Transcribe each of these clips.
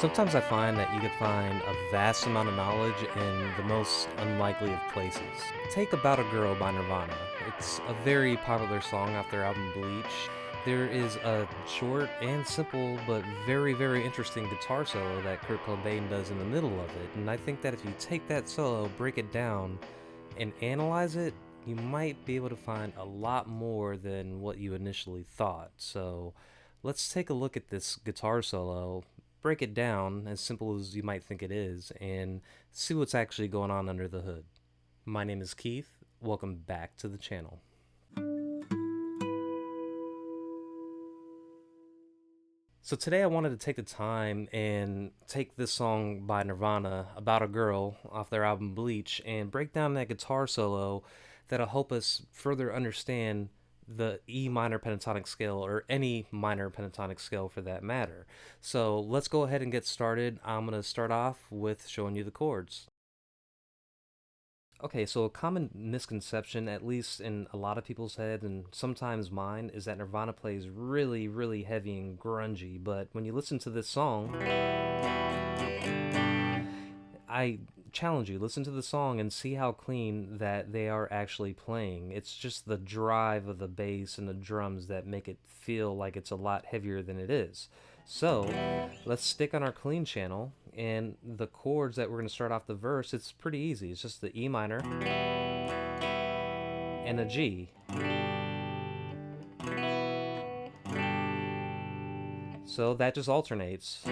Sometimes I find that you could find a vast amount of knowledge in the most unlikely of places. Take About a Girl by Nirvana. It's a very popular song off their album Bleach. There is a short and simple but very interesting guitar solo that Kurt Cobain does in the middle of it, and I think that if you take that solo, break it down, and analyze it, you might be able to find a lot more than what you initially thought. So let's take a look at this guitar solo, break it down as simple as you might think it is, and see what's actually going on under the hood. My name is Keith. Welcome back to the channel. So today I wanted to take the time and take this song by Nirvana, About a Girl, off their album Bleach, and break down that guitar solo that'll help us further understand the E minor pentatonic scale, or any minor pentatonic scale for that matter. So let's go ahead and get started. I'm going to start off with showing you the chords. Okay, so a common misconception, at least in a lot of people's head and sometimes mine, is that Nirvana plays really heavy and grungy. But when you listen to this song, I challenge you, listen to the song and see how clean that they are actually playing. It's just the drive of the bass and the drums that make it feel like it's a lot heavier than it is. So let's stick on our clean channel, and the chords that we're going to start off the verse, it's pretty easy. It's just the E minor and a G. So that just alternates.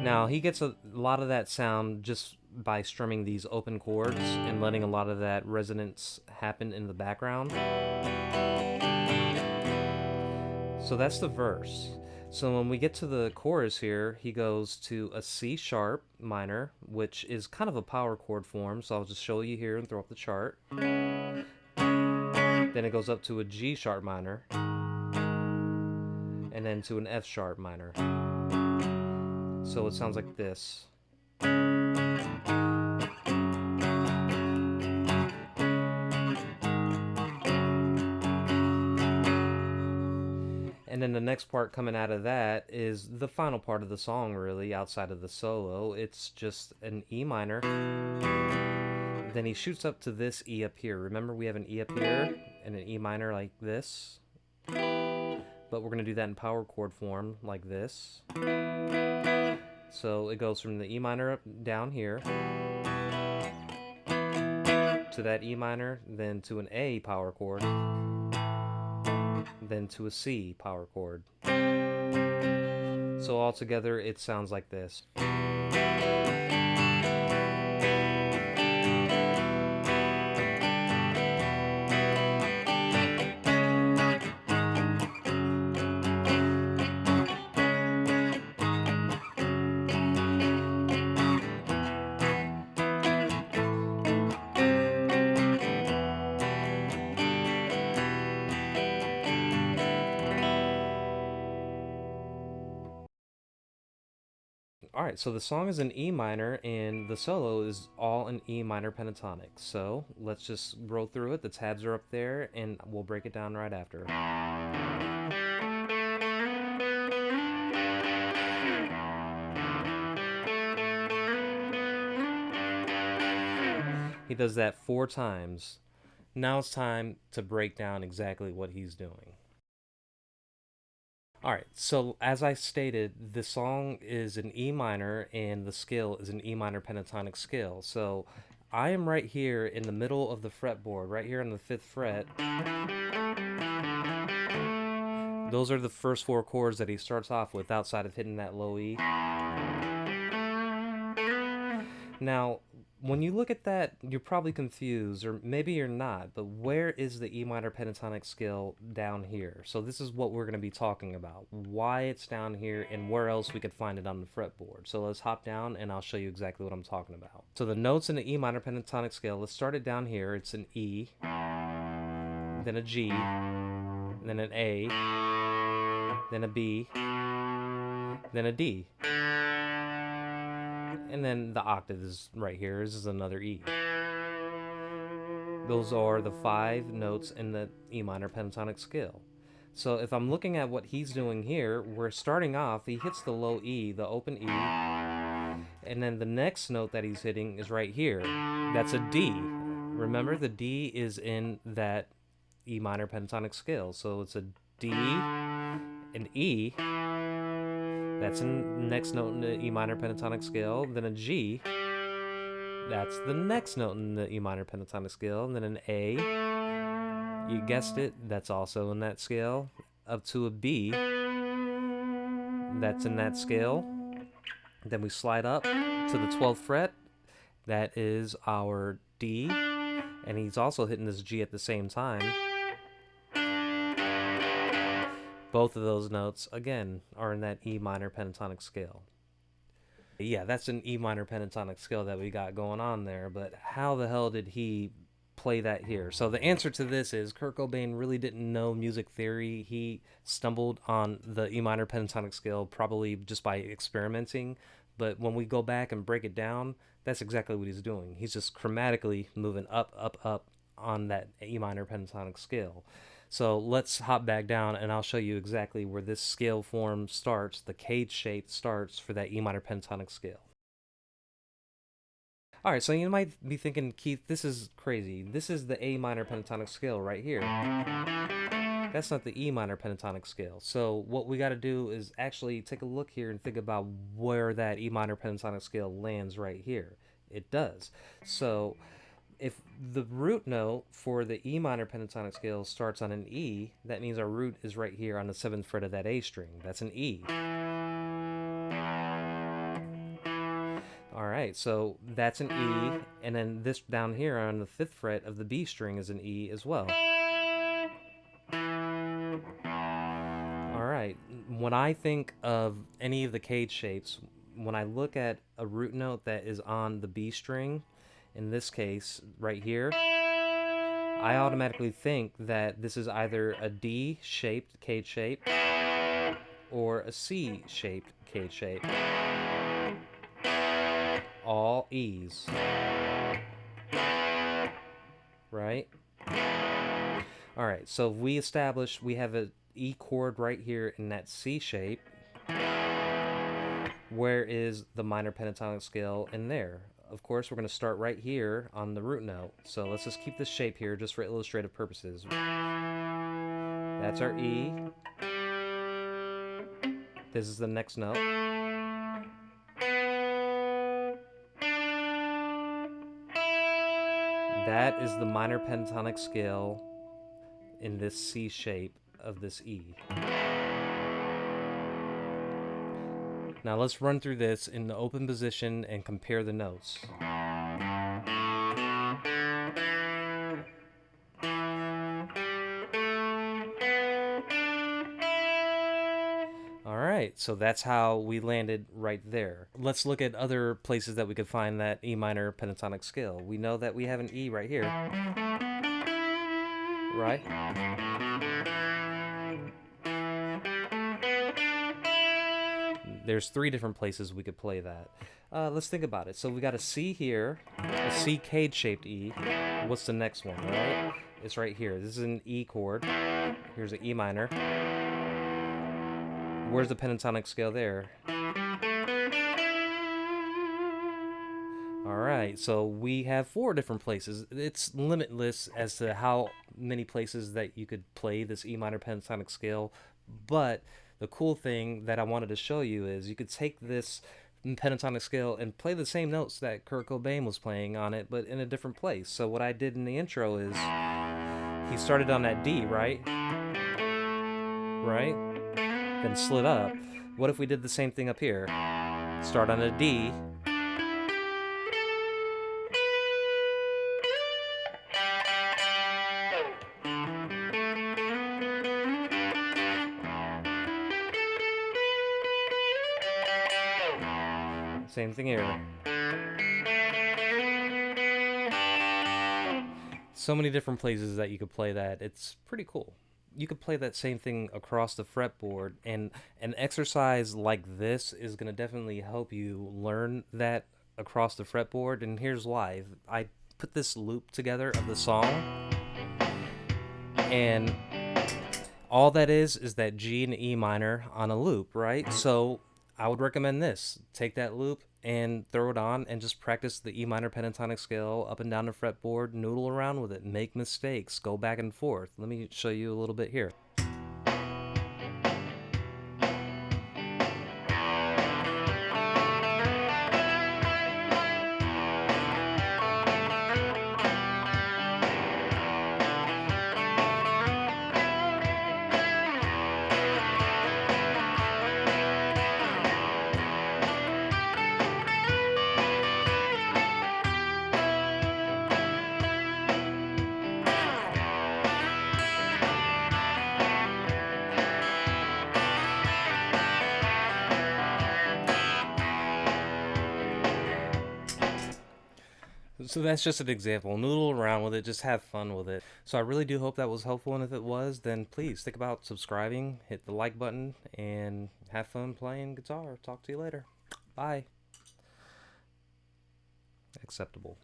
Now, he gets a lot of that sound just by strumming these open chords and letting a lot of that resonance happen in the background. So that's the verse. So when we get to the chorus here, he goes to a C sharp minor, which is kind of a power chord form, so I'll just show you here and throw up the chart. Then it goes up to a G sharp minor, and then to an F sharp minor. So it sounds like this. And then the next part coming out of that is the final part of the song, really, outside of the solo. It's just an E minor. Then he shoots up to this E up here. Remember, we have an E up here and an E minor like this. But we're going to do that in power chord form like this. So it goes from the E minor up down here to that E minor, then to an A power chord, then to a C power chord. So all together it sounds like this. Alright, so the song is in E minor, and the solo is all in E minor pentatonic. So let's just roll through it. The tabs are up there, and we'll break it down right after. He does that 4 times. Now it's time to break down exactly what he's doing. Alright, so as I stated, the song is in E minor and the scale is an E minor pentatonic scale. So I am right here in the middle of the fretboard, right here on the 5th fret. Those are the first 4 chords that he starts off with outside of hitting that low E. Now, when you look at that, you're probably confused, or maybe you're not, but where is the E minor pentatonic scale down here? So this is what we're going to be talking about, why it's down here, and where else we could find it on the fretboard. So let's hop down, and I'll show you exactly what I'm talking about. So the notes in the E minor pentatonic scale, let's start it down here. It's an E, then a G, then an A, then a B, then a D. And then the octave is right here. This is another E. Those are the 5 notes in the E minor pentatonic scale. So if I'm looking at what he's doing here, we're starting off, he hits the low E, the open E, and then the next note that he's hitting is right here. That's a D. Remember, the D is in that E minor pentatonic scale. So it's a D, an E, that's the next note in the E minor pentatonic scale, then a G, that's the next note in the E minor pentatonic scale, and then an A, you guessed it, that's also in that scale, up to a B, that's in that scale. Then we slide up to the 12th fret, that is our D, and he's also hitting this G at the same time. Both of those notes, again, are in that E minor pentatonic scale. Yeah, that's an E minor pentatonic scale that we got going on there, but how the hell did he play that here? So the answer to this is Kurt Cobain really didn't know music theory. He stumbled on the E minor pentatonic scale probably just by experimenting, but when we go back and break it down, that's exactly what he's doing. He's just chromatically moving up, up, up on that E minor pentatonic scale. So let's hop back down and I'll show you exactly where this scale form starts, the cage shape starts for that E minor pentatonic scale. Alright, so you might be thinking, Keith, this is crazy. This is the A minor pentatonic scale right here. That's not the E minor pentatonic scale. So what we got to do is actually take a look here and think about where that E minor pentatonic scale lands right here. It does. So if the root note for the E minor pentatonic scale starts on an E, that means our root is right here on the 7th fret of that A string. That's an E. Alright, so that's an E, and then this down here on the 5th fret of the B string is an E as well. Alright, when I think of any of the cage shapes, when I look at a root note that is on the B string, in this case, right here, I automatically think that this is either a D-shaped cage shape or a C-shaped cage shape. All E's. Right? Alright, so we established we have an E chord right here in that C shape. Where is the minor pentatonic scale in there? Of course, we're going to start right here on the root note. So let's just keep this shape here just for illustrative purposes. That's our E. This is the next note. That is the minor pentatonic scale in this C shape of this E. Now let's run through this in the open position and compare the notes. Alright, so that's how we landed right there. Let's look at other places that we could find that E minor pentatonic scale. We know that we have an E right here. Right? There's 3 different places we could play that. Let's think about it. So we got a C here, a C cage-shaped E. What's the next one, right? It's right here. This is an E chord. Here's an E minor. Where's the pentatonic scale there? Alright, so we have 4 different places. It's limitless as to how many places that you could play this E minor pentatonic scale, but the cool thing that I wanted to show you is you could take this pentatonic scale and play the same notes that Kurt Cobain was playing on it, but in a different place. So what I did in the intro is he started on that D, right? Right? Then slid up. What if we did the same thing up here? Start on a D. Same thing here. So many different places that you could play that. It's pretty cool. You could play that same thing across the fretboard, and an exercise like this is going to definitely help you learn that across the fretboard, and here's why. I put this loop together of the song, and all that is that G and E minor on a loop, right? So I would recommend this. Take that loop and throw it on and just practice the E minor pentatonic scale up and down the fretboard, noodle around with it, make mistakes, go back and forth. Let me show you a little bit here. So that's just an example. Noodle around with it, just have fun with it. So I really do hope that was helpful, and if it was, then please think about subscribing, hit the like button, and have fun playing guitar. Talk to you later. Bye. Acceptable.